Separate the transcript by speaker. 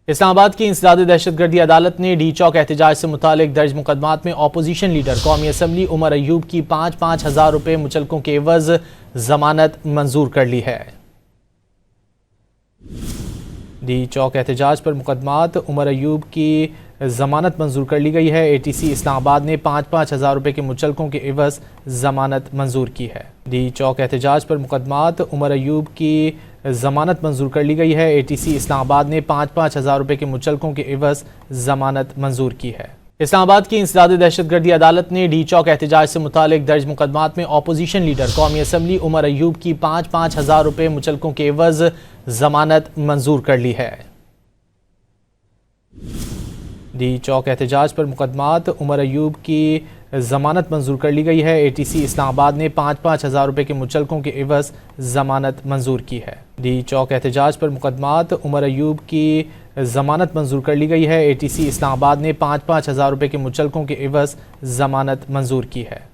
Speaker 1: اسلام آباد کی انسداد دہشت گردی عدالت نے ڈی چوک احتجاج سے متعلق درج مقدمات میں اپوزیشن لیڈر قومی اسمبلی عمر ایوب کی 5,000 روپے مچلکوں کے عوض ضمانت منظور کر لی ہے۔ ڈی چوک احتجاج پر مقدمات عمر ایوب کی ضمانت منظور کر لی گئی ہے۔ اے ٹی سی اسلام آباد نے 5,000 روپے کے مچلکوں کے عوض ضمانت منظور کی ہے۔ ڈی چوک احتجاج پر مقدمات عمر ایوب کی ضمانت منظور کر لی گئی ہے۔ اے ٹی سی اسلام آباد نے 5,000 روپے کے مچلکوں کے عوض ضمانت منظور کی ہے۔ اسلام آباد کی انسداد دہشت گردی عدالت نے ڈی چوک احتجاج سے متعلق درج مقدمات میں اپوزیشن لیڈر قومی اسمبلی عمر ایوب کی 5,000 روپے مچلکوں کے عوض ضمانت منظور کر لی ہے۔ ڈی چوک احتجاج پر مقدمات عمر ایوب کی ضمانت منظور کر لی گئی ہے۔ اے ٹی سی اسلام آباد نے 5,000 روپے کے مچلکوں کے عوض ضمانت منظور کی ہے۔ ڈی چوک احتجاج پر مقدمات عمر ایوب کی ضمانت منظور کر لی گئی ہے۔ اے ٹی سی اسلام آباد نے 5,000 روپے کے مچلکوں کے عوض ضمانت منظور کی ہے۔